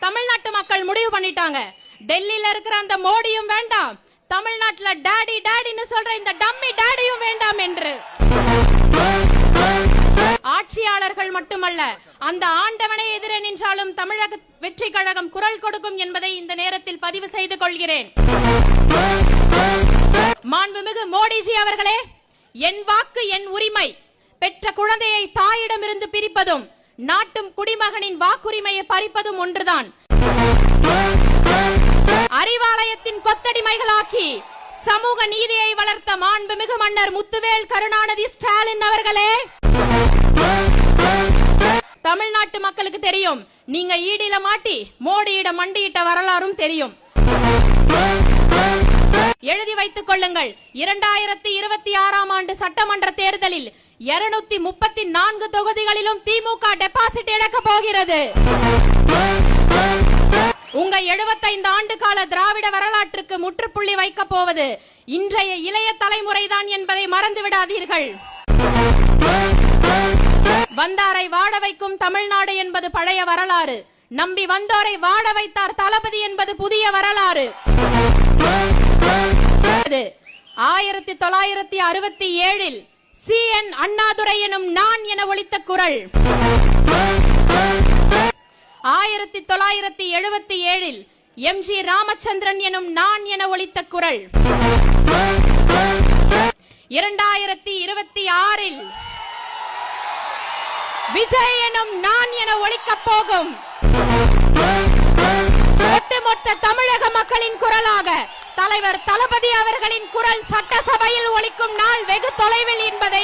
தமிழ்நாட்டு மக்கள் முடிவு பண்ணிட்டாங்க. டெல்லியில இருக்கிற அந்த மோடியும் வேண்டாம், தமிழ்நாட்டுல டாடி டாடின்னு சொல்ற இந்த டம்மி டாடியும் வேண்டாம் என்று. ஆட்சியாளர்கள் மட்டுமல்ல, அந்த ஆண்டவனை எதிரே நின்றாலும் தமிழக வெற்றி கழகம் குரல் கொடுக்கும் என்பதை இந்த நேரத்தில் பதிவு செய்து கொள்கிறேன். மாண்புமிகு மோடிஜி அவர்களே, என் வாக்கு என் உரிமை. பெற்ற குழந்தையை தாயிடமிருந்து பிரிப்பதும் நாட்டும் குடிமகனின் வாக்குரிமையை பறிப்பதும் ஒன்றுதான். அறிவாலயத்தின் கொத்தடிமைகளாக்கி சமூக நீதியை வளர்த்த மாண்புமிகு மன்னர் முத்துவேல் கருணாநிதி ஸ்டாலின் அவர்களே, தமிழ்நாட்டு மக்களுக்கு தெரியும், நீங்க ஈடில மாட்டி மோடியிடம் மண்டியிட்ட வரலாறும் தெரியும். எழுதி வைத்துக் கொள்ளுங்கள், 2026ஆம் ஆண்டு சட்டமன்ற தேர்தலில் 234 தொகுதிகளிலும் திமுக டெபாசிட் இழக்க போகிறது. உங்க 75 ஆண்டு கால திராவிட வரலாற்றுக்கு முற்றுப்புள்ளி வைக்க போவது இன்றைய இளைய தலைமுறைதான் என்பதை மறந்து விடாதீர்கள். வந்தாரை வாழ வைக்கும் தமிழ்நாடு என்பது பழைய வரலாறு. நம்பி வந்தோரை வாழ வைத்தார் தளபதி என்பது புதிய வரலாறு. 1967இல் CN அண்ணாதுரை எனும் நான் என ஒலித்த குரல். 1977இல் MG ராமச்சந்திரன் எனும் நான் என ஒலித்த குரல். 2026இல் விஜய் எனும் நான் என ஒலிக்கப் போகும். ஒட்டுமொத்த தமிழக மக்களின் குரலாக தலைவர் தளபதி அவர்களின் குரல் சட்டசபையில் ஒலிக்கும் நாள் வெகு தொலைவில் என்பதை